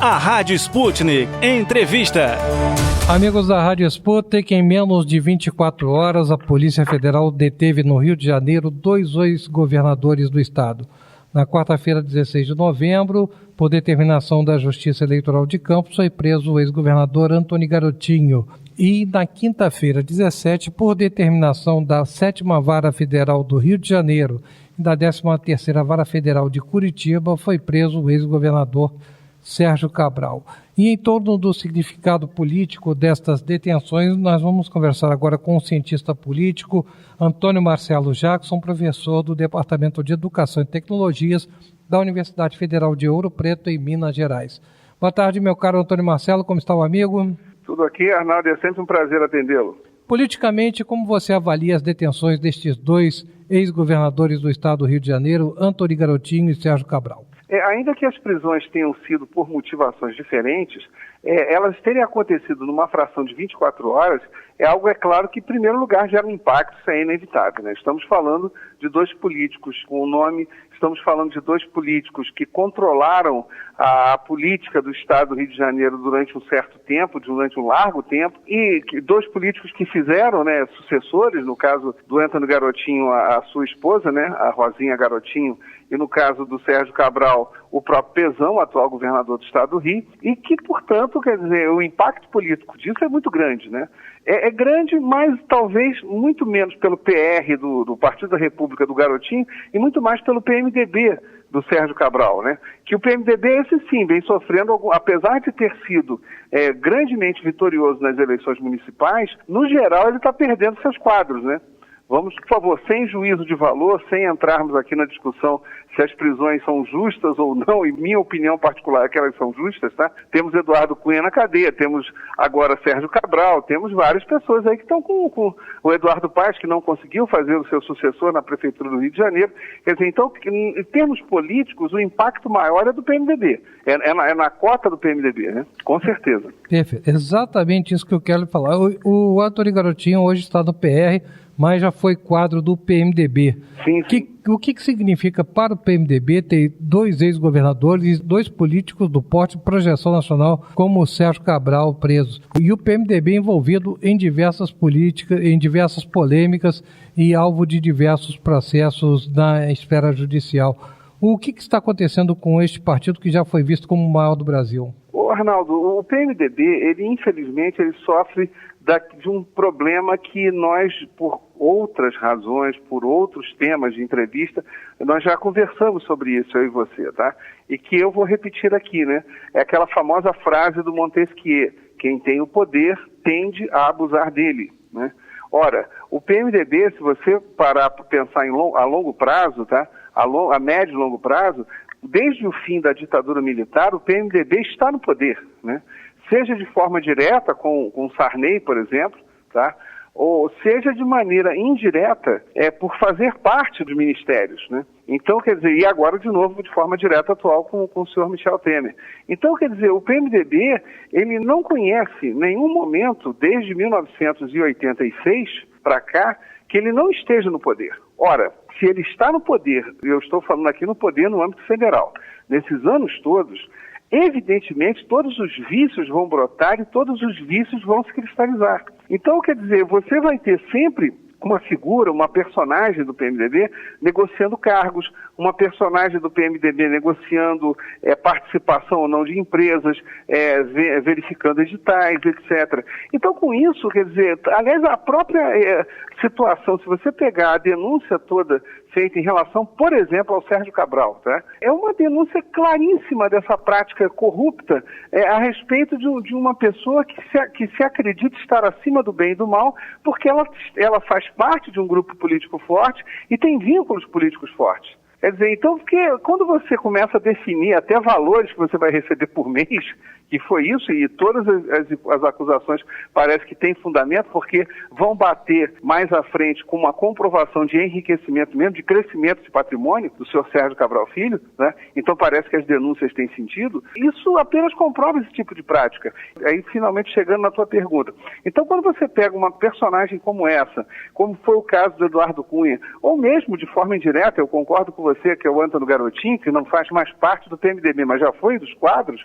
A Rádio Sputnik Entrevista. Amigos da Rádio Sputnik, em menos de 24 horas, a Polícia Federal deteve no Rio de Janeiro 2 ex-governadores do estado. Na quarta-feira, 16 de novembro, por determinação da Justiça Eleitoral de Campos, foi preso o ex-governador Antônio Garotinho. E na quinta-feira, 17, por determinação da 7ª Vara Federal do Rio de Janeiro e da 13ª Vara Federal de Curitiba, foi preso o ex-governador Sérgio Cabral. E em torno do significado político destas detenções, nós vamos conversar agora com o cientista político Antônio Marcelo Jackson, professor do Departamento de Educação e Tecnologias da Universidade Federal de Ouro Preto, em Minas Gerais. Boa tarde, meu caro Antônio Marcelo, como está o amigo? Tudo aqui, Arnaldo, é sempre um prazer atendê-lo. Politicamente, como você avalia as detenções destes 2 ex-governadores do estado do Rio de Janeiro, Antônio Garotinho e Sérgio Cabral? Ainda que as prisões tenham sido por motivações diferentes, elas terem acontecido numa fração de 24 horas é algo, é claro, que em primeiro lugar gera um impacto, isso é inevitável, né? Estamos falando de 2 políticos com o nome, estamos falando de 2 políticos que controlaram a política do estado do Rio de Janeiro durante um certo tempo, durante um largo tempo, e 2 políticos que fizeram, né, sucessores, no caso do Antônio Garotinho, a sua esposa, né, a Rosinha Garotinho, e no caso do Sérgio Cabral, o próprio Pezão, atual governador do estado do Rio, e que, portanto, quer dizer, o impacto político disso é muito grande, né? É grande, mas talvez muito menos pelo PR do Partido da República do Garotinho e muito mais pelo PMDB do Sérgio Cabral, né? Que o PMDB, esse sim, vem sofrendo, apesar de ter sido grandemente vitorioso nas eleições municipais, no geral ele está perdendo seus quadros, né? Vamos, por favor, sem juízo de valor, sem entrarmos aqui na discussão se as prisões são justas ou não, e minha opinião particular é que elas são justas, tá? Temos Eduardo Cunha na cadeia, temos agora Sérgio Cabral, temos várias pessoas aí que estão com o Eduardo Paes, que não conseguiu fazer o seu sucessor na Prefeitura do Rio de Janeiro. Quer dizer, então, em termos políticos, o impacto maior é do PMDB, é na cota do PMDB, né? Com certeza. Perfeito, exatamente isso que eu quero falar. O Antônio Garotinho hoje está no PR, mas já foi quadro do PMDB. Sim. O que significa para o PMDB ter 2 ex-governadores e 2 políticos do porte de projeção nacional como o Sérgio Cabral presos? E o PMDB envolvido em diversas políticas, em diversas polêmicas e alvo de diversos processos na esfera judicial. O que está acontecendo com este partido que já foi visto como o maior do Brasil? Arnaldo, o PMDB, ele infelizmente, ele sofre de um problema que nós, por outras razões, por outros temas de entrevista, nós já conversamos sobre isso, eu e você, tá? E que eu vou repetir aqui, né? É aquela famosa frase do Montesquieu: quem tem o poder tende a abusar dele, né? Ora, o PMDB, se você parar para pensar a longo prazo, tá? A médio e longo prazo, desde o fim da ditadura militar, o PMDB está no poder, né? Seja de forma direta com Sarney, por exemplo, tá? Ou seja de maneira indireta, por fazer parte dos ministérios, né? Então, quer dizer, e agora de novo de forma direta atual com o senhor Michel Temer. Então, quer dizer, o PMDB, ele não conhece nenhum momento, desde 1986 para cá, que ele não esteja no poder. Ora, se ele está no poder, eu estou falando aqui no poder no âmbito federal, nesses anos todos, evidentemente todos os vícios vão brotar e todos os vícios vão se cristalizar. Então, quer dizer, você vai ter sempre uma figura, uma personagem do PMDB negociando cargos, uma personagem do PMDB negociando participação ou não de empresas, verificando editais, etc. Então, com isso, quer dizer, aliás, a própria situação, se você pegar a denúncia toda feita em relação, por exemplo, ao Sérgio Cabral, tá? É uma denúncia claríssima dessa prática corrupta a respeito de uma pessoa que se acredita estar acima do bem e do mal, porque ela faz parte de um grupo político forte e tem vínculos políticos fortes. Quer dizer, então, porque quando você começa a definir até valores que você vai receber por mês, que foi isso, e todas as acusações parece que têm fundamento, porque vão bater mais à frente com uma comprovação de enriquecimento mesmo, de crescimento de patrimônio do senhor Sérgio Cabral Filho, né? Então parece que as denúncias têm sentido. Isso apenas comprova esse tipo de prática. Aí, finalmente, chegando na tua pergunta. Então, quando você pega uma personagem como essa, como foi o caso do Eduardo Cunha, ou mesmo de forma indireta, eu concordo com você, que é o Antônio Garotinho, que não faz mais parte do PMDB, mas já foi dos quadros.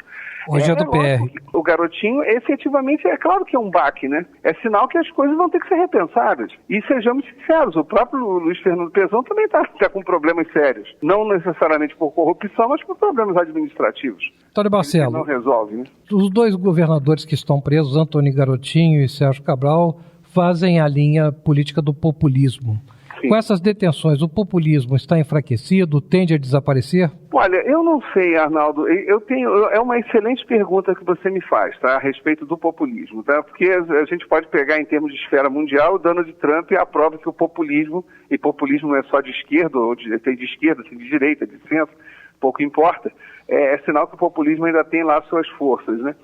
Hoje é do PR. O Garotinho, efetivamente, é claro que é um baque, né? É sinal que as coisas vão ter que ser repensadas. E sejamos sinceros, o próprio Luiz Fernando Pezão também está com problemas sérios. Não necessariamente por corrupção, mas por problemas administrativos. Antônio Marcelo, não resolve, né? Os dois governadores que estão presos, Antônio Garotinho e Sérgio Cabral, fazem a linha política do populismo. Sim. Com essas detenções, o populismo está enfraquecido, tende a desaparecer? Olha, eu não sei, Arnaldo. É uma excelente pergunta que você me faz, tá? A respeito do populismo, tá? Porque a gente pode pegar em termos de esfera mundial o Donald Trump é a prova que o populismo, e populismo não é só de esquerda, ou tem de esquerda, assim, de direita, de centro, pouco importa, é sinal que o populismo ainda tem lá suas forças, né?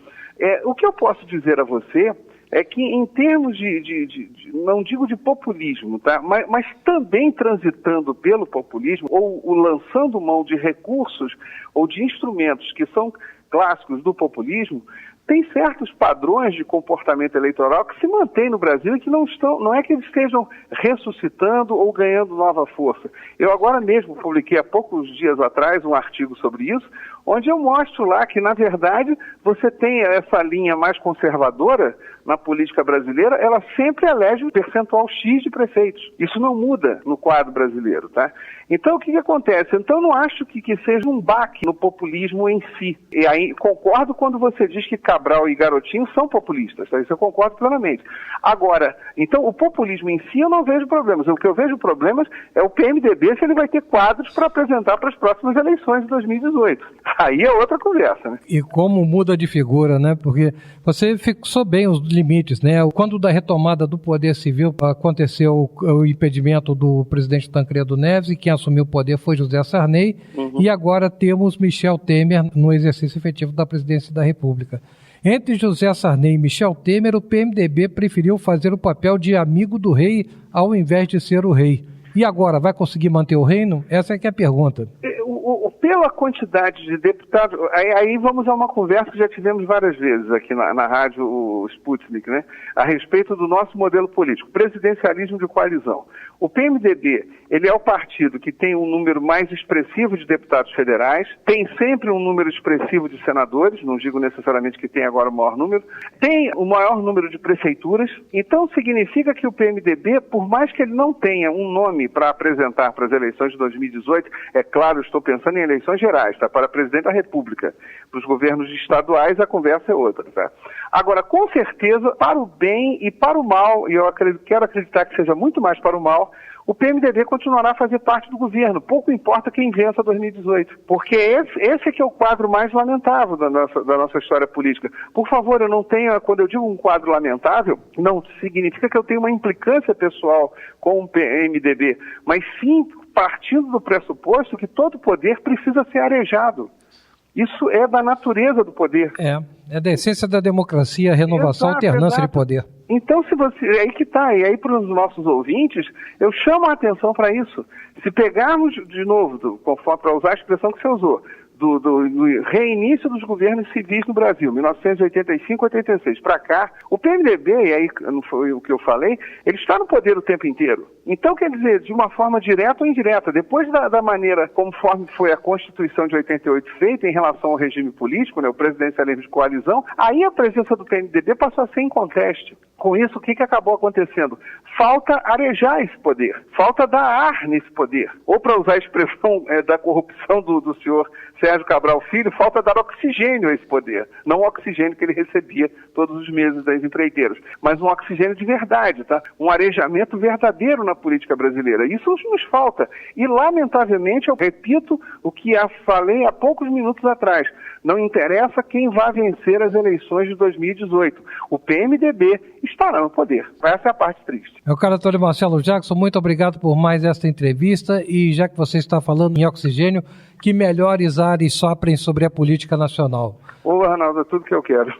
O que eu posso dizer a você é que em termos não digo de populismo, tá? Mas também transitando pelo populismo, ou lançando mão de recursos ou de instrumentos que são clássicos do populismo, tem certos padrões de comportamento eleitoral que se mantêm no Brasil e que não é que eles estejam ressuscitando ou ganhando nova força. Eu agora mesmo publiquei há poucos dias atrás um artigo sobre isso, onde eu mostro lá que, na verdade, você tem essa linha mais conservadora na política brasileira, ela sempre elege um percentual X de prefeitos. Isso não muda no quadro brasileiro, tá? Então, o que acontece? Então, não acho que seja um baque no populismo em si. E aí, concordo quando você diz que Cabral e Garotinho são populistas, tá? Isso eu concordo plenamente. Agora, então, o populismo em si eu não vejo problemas. O que eu vejo problemas é o PMDB, se ele vai ter quadros para apresentar para as próximas eleições de 2018. Aí é outra conversa, né? E como muda de figura, né? Porque você fixou bem os limites, né? Quando da retomada do poder civil aconteceu o impedimento do presidente Tancredo Neves e quem assumiu o poder foi José Sarney, e agora temos Michel Temer no exercício efetivo da presidência da República. Entre José Sarney e Michel Temer, o PMDB preferiu fazer o papel de amigo do rei ao invés de ser o rei. E agora, vai conseguir manter o reino? Essa é que é a pergunta. Pela quantidade de deputados, aí vamos a uma conversa que já tivemos várias vezes aqui na rádio o Sputnik, né? A respeito do nosso modelo político, presidencialismo de coalizão. O PMDB, ele é o partido que tem um número mais expressivo de deputados federais, tem sempre um número expressivo de senadores, não digo necessariamente que tem agora o maior número, tem o maior número de prefeituras, então significa que o PMDB, por mais que ele não tenha um nome para apresentar para as eleições de 2018, é claro, estou pensando em eleições gerais, tá? Para presidente da República, para os governos estaduais a conversa é outra, tá? Agora, com certeza, para o bem e para o mal, e eu quero acreditar que seja muito mais para o mal, o PMDB continuará a fazer parte do governo, pouco importa quem vença 2018, porque esse é que é o quadro mais lamentável da nossa história política. Por favor, eu não tenho, quando eu digo um quadro lamentável, não significa que eu tenho uma implicância pessoal com o PMDB, mas sim partindo do pressuposto que todo poder precisa ser arejado. Isso é da natureza do poder. É da essência da democracia, renovação, alternância de poder. Então, é aí que está, e aí para os nossos ouvintes, eu chamo a atenção para isso. Se pegarmos de novo, para usar a expressão que você usou, do reinício dos governos civis no Brasil, 1985-86, para cá, o PMDB, e aí não foi o que eu falei, ele está no poder o tempo inteiro. Então, quer dizer, de uma forma direta ou indireta, depois da maneira conforme foi a Constituição de 88 feita em relação ao regime político, né, o presidencialismo de coalizão, aí a presença do PMDB passou a ser inconteste. Com isso, o que acabou acontecendo? Falta arejar esse poder, falta dar ar nesse poder. Ou, para usar a expressão da corrupção do senhor Sérgio Cabral Filho, falta dar oxigênio a esse poder. Não o oxigênio que ele recebia todos os meses das empreiteiras, mas um oxigênio de verdade, tá? Um arejamento verdadeiro na política brasileira. Isso nos falta. E, lamentavelmente, eu repito o que falei há poucos minutos atrás. Não interessa quem vai vencer as eleições de 2018. O PMDB estará no poder. Essa é a parte triste. Meu caro Antônio Marcelo Jackson, muito obrigado por mais esta entrevista. E já que você está falando em oxigênio, que melhores ares soprem sobre a política nacional. Ô, Arnaldo, é tudo que eu quero.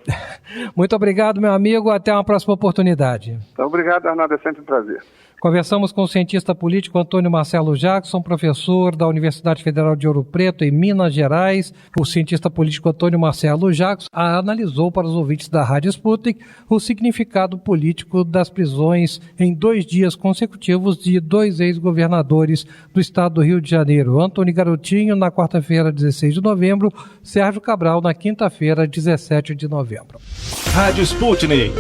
Muito obrigado, meu amigo. Até uma próxima oportunidade. Então, obrigado, Arnaldo. É sempre um prazer. Conversamos com o cientista político Antônio Marcelo Jackson, professor da Universidade Federal de Ouro Preto, em Minas Gerais. O cientista político Antônio Marcelo Jackson analisou para os ouvintes da Rádio Sputnik o significado político das prisões em 2 dias consecutivos de 2 ex-governadores do estado do Rio de Janeiro. Antônio Garotinho, na quarta-feira, 16 de novembro, Sérgio Cabral, na quinta-feira, 17 de novembro. Rádio Sputnik.